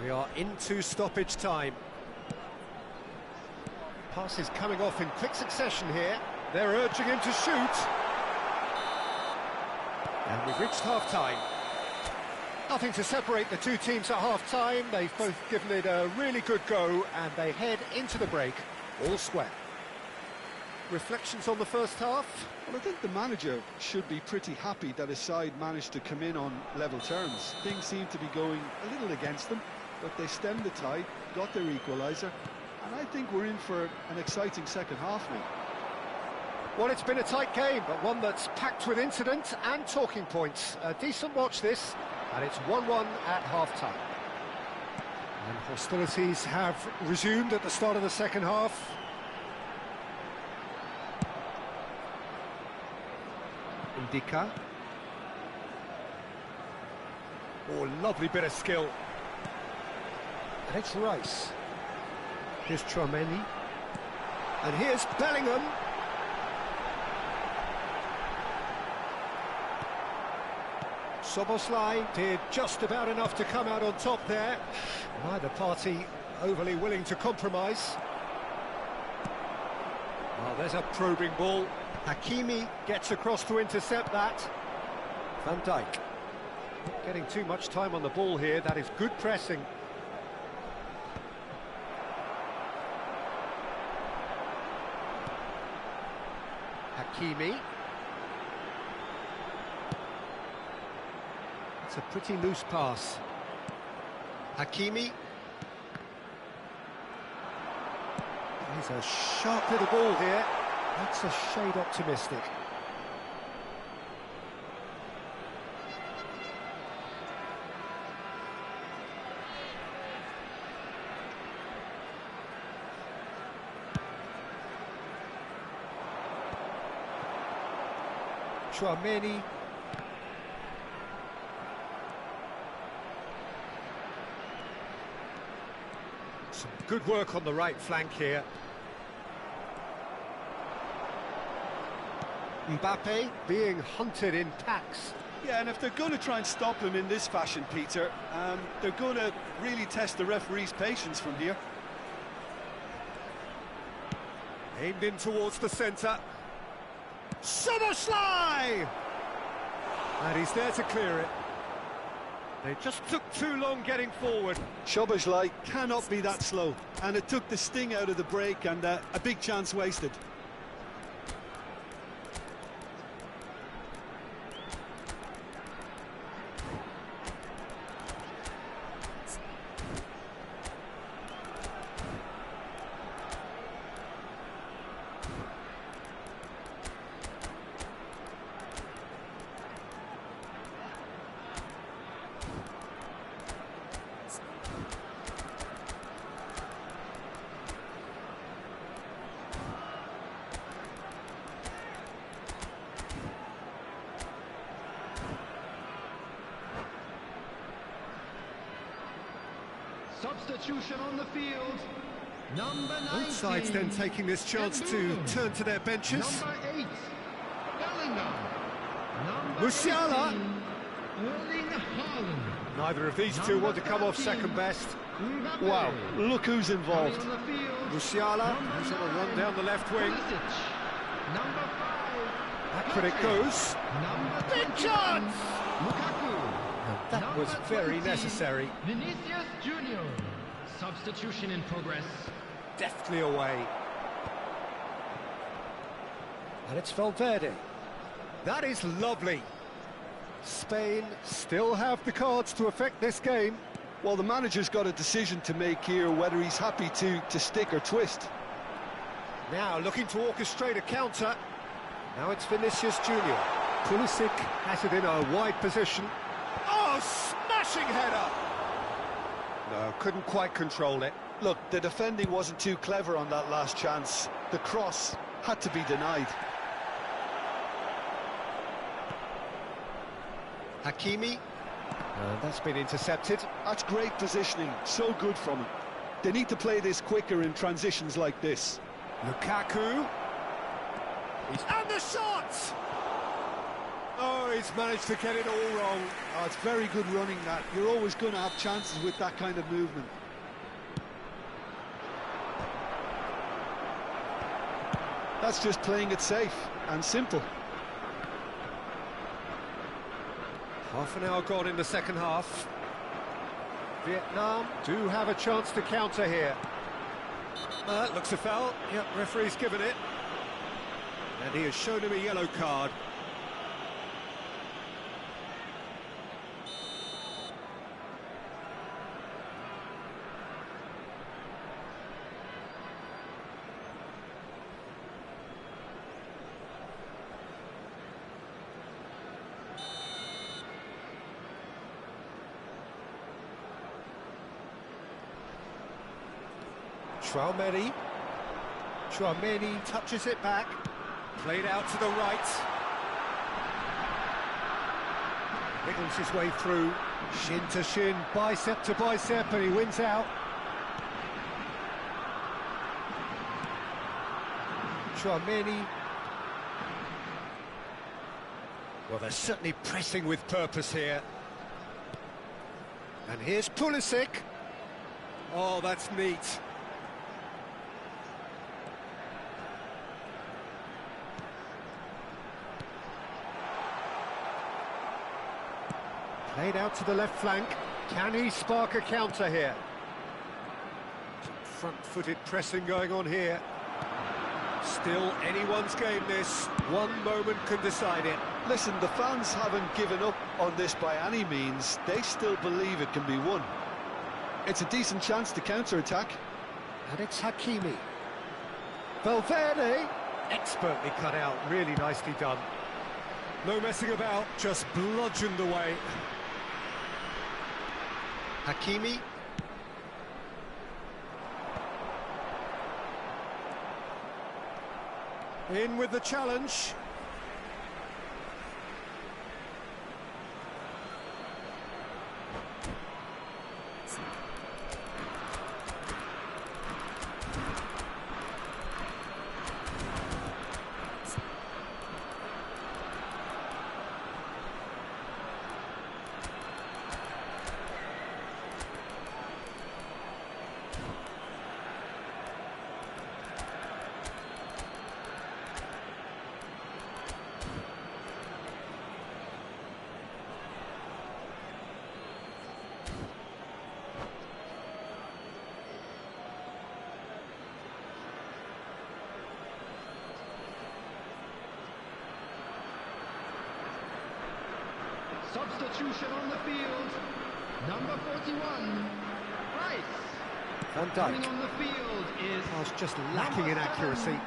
We are into stoppage time. Passes coming off in quick succession here. They're urging him to shoot. And we've reached half-time. Nothing to separate the two teams at half-time. They've both given it a really good go, and they head into the break all square. Reflections on the first half? Well, I think the manager should be pretty happy that his side managed to come in on level terms. Things seem to be going a little against them, but they stemmed the tide, got their equaliser, and I think we're in for an exciting second half now. Well, it's been a tight game, but one that's packed with incident and talking points. A decent watch this, and it's 1-1 at half-time. And hostilities have resumed at the start of the second half. Ndika. Oh, lovely bit of skill. And it's Rice. Here's Tchouaméni. And here's Bellingham. Szoboszlai did just about enough to come out on top there. Neither party overly willing to compromise. Oh, there's a probing ball. Hakimi gets across to intercept that. Van Dijk. Not getting too much time on the ball here. That is good pressing. Hakimi. It's a pretty loose pass. Hakimi. He's a sharp little ball here. That's a shade optimistic. Chouameni. Some good work on the right flank here. Mbappe being hunted in packs. Yeah, and if they're going to try and stop him in this fashion, Peter, they're going to really test the referee's patience from here. Aimed in towards the centre. Szoboszlai! And he's there to clear it. They just took too long getting forward. Szoboszlai cannot be that slow, and it took the sting out of the break, and a big chance wasted. Substitution on the field. Number 19. Both sides then taking this chance to turn to their benches. Number 8. Bellingham. Number Musiala. 18, Erling Haaland. Neither of these two want to come off second best. Mbappe. Wow, look who's involved. Coming on the field. Musiala, he's on a run down the left wing. Pulisic. Number 5. Back when it goes. Number Big 21, chance! Lukaku. That was Number very 20, necessary. Vinicius Junior. Substitution in progress. Deftly away. And it's Valverde. That is lovely. Spain still have the cards to affect this game. Well, the manager's got a decision to make here, whether he's happy to stick or twist. Now looking to orchestrate a counter. Now it's Vinicius Junior. Pulisic has it in a wide position. Oh, smashing header! No, couldn't quite control it. Look, the defending wasn't too clever on that last chance. The cross had to be denied. Hakimi. That's been intercepted. That's great positioning, so good from him. They need to play this quicker in transitions like this. Lukaku. And the shot! Oh, he's managed to get it all wrong. Oh, it's very good running, that. You're always going to have chances with that kind of movement. That's just playing it safe and simple. Half an hour gone in the second half. Vietnam do have a chance to counter here. Looks a foul. Yep, referee's given it. And he has shown him a yellow card. Chouameni touches it back. Played out to the right. Wiggles his way through. Shin to shin, bicep to bicep, and he wins out. Chouameni. Well, they're certainly pressing with purpose here. And here's Pulisic. Oh, that's neat. Played out to the left flank. Can he spark a counter here? Some front-footed pressing going on here. Still anyone's game, this. One moment can decide it. Listen, the fans haven't given up on this by any means. They still believe it can be won. It's a decent chance to counter-attack. And it's Hakimi. Valverde, expertly cut out, really nicely done. No messing about, just bludgeoned away. Hakimi. In with the challenge. Substitution on the field. Number 41, Rice. Van Coming Dijk. on the field is I was just lacking in accuracy.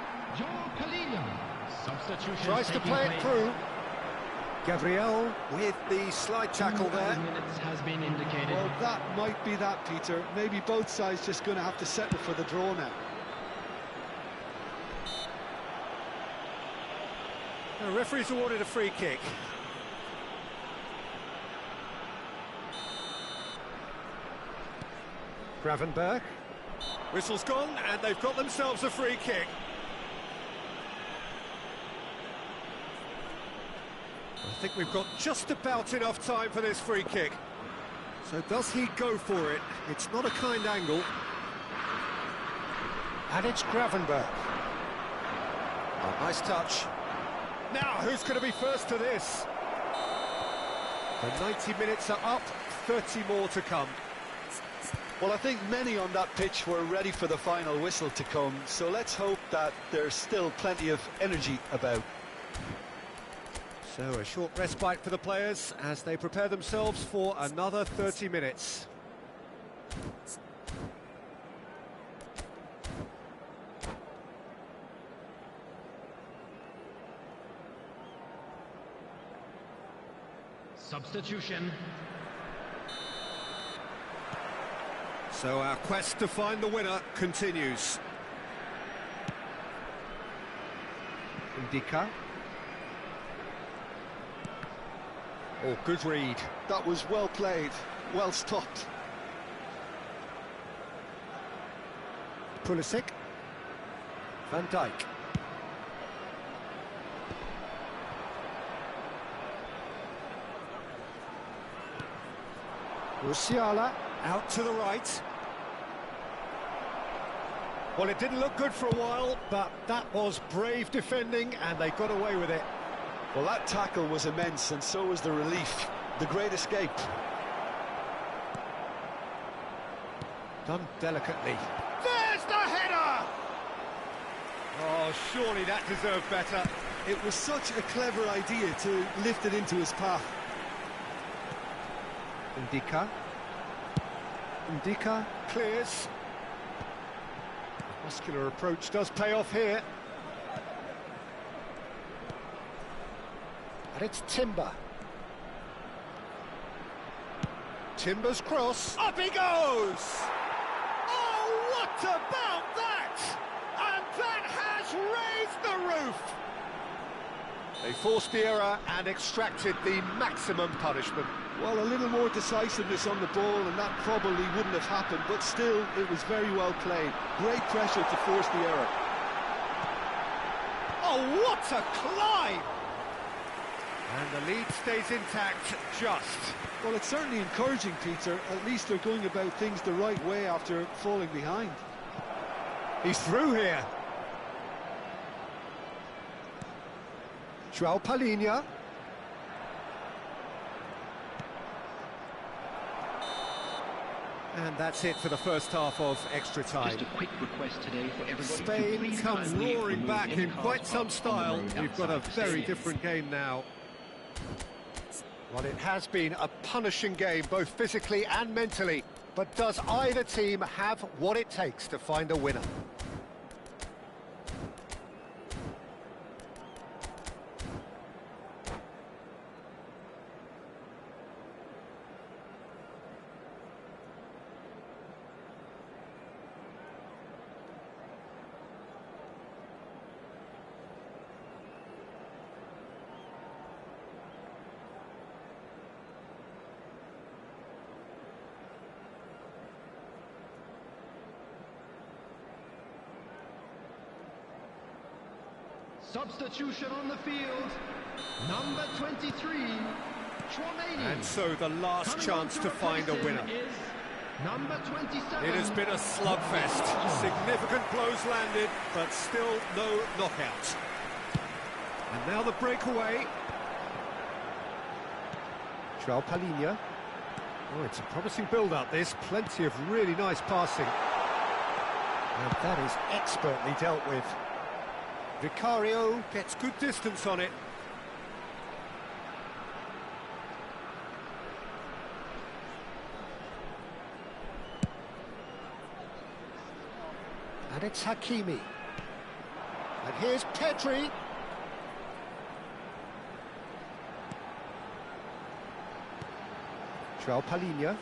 Substitution Tries to play it through. Gabriel with the slide tackle there. Minutes has been indicated. Well, that might be that, Peter. Maybe both sides just going to have to settle for the draw now. The referee's awarded a free kick. Gravenberg. Whistle's gone, and they've got themselves a free kick. I think we've got just about enough time for this free kick. So does he go for it? It's not a kind angle. And it's Gravenberg. Oh, nice touch. Now, who's going to be first to this? The 90 minutes are up, 30 more to come. Well, I think many on that pitch were ready for the final whistle to come, so let's hope that there's still plenty of energy about. So a short respite for the players as they prepare themselves for another 30 minutes. Substitution. So our quest to find the winner continues. Indica. Oh, good read. That was well played, well stopped. Pulisic. Van Dijk. Musiala out to the right. Well, it didn't look good for a while, but that was brave defending, and they got away with it. Well, that tackle was immense, and so was the relief. The great escape. Done delicately. There's the header! Oh, surely that deserved better. It was such a clever idea to lift it into his path. Indica. Indica clears. Muscular approach does pay off here. And it's Timber. Timber's cross. Up he goes! Oh, what about that? And that has raised the roof! They forced the error and extracted the maximum punishment. Well, a little more decisiveness on the ball, and that probably wouldn't have happened, but still, it was very well played. Great pressure to force the error. Oh, what a climb! And the lead stays intact, just. Well, it's certainly encouraging, Peter. At least they're going about things the right way after falling behind. He's through here. João Palhinha. And that's it for the first half of extra time. Just a quick request today for everybody to Spain please come kindly roaring remove back any in cars quite some parked style. on the road We've got a outside the very stadium. different game now. Well, it has been a punishing game, both physically and mentally. But does either team have what it takes to find a winner? Substitution on the field. Number 23, Chouameni. And so the last Coming chance on to find a replace him winner. is number 27. It has been a slugfest. Significant blows landed, but still no knockout. And now the breakaway. João Palhinha. Oh, it's a promising build-up, this. Plenty of really nice passing. And that is expertly dealt with. Vicario gets good distance on it. And it's Hakimi. And here's Pedri. João Palhinha.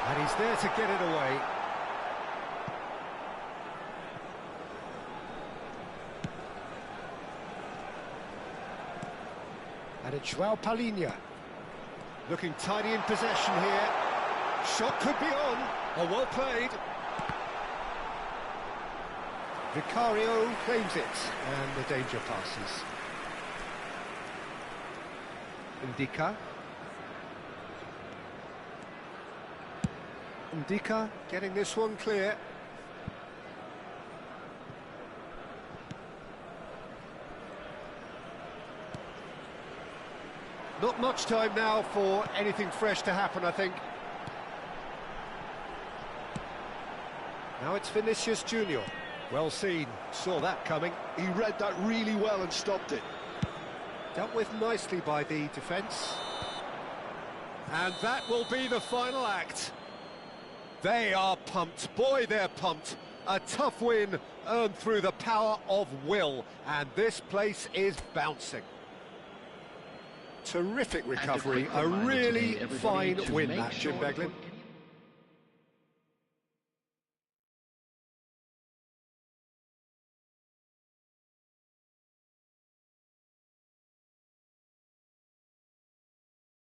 And he's there to get it away. And it's João Palhinha. Looking tidy in possession here. Shot could be on. Oh, well played. Vicario claims it, and the danger passes. Ndika. Ndika getting this one clear. Not much time now for anything fresh to happen, I think. Now it's Vinicius Junior. Well seen, saw that coming. He read that really well and stopped it. Dealt with nicely by the defence. And that will be the final act. They are pumped. Boy, they're pumped. A tough win earned through the power of will. And this place is bouncing. Terrific recovery. A really fine win, that, Jim Beglin.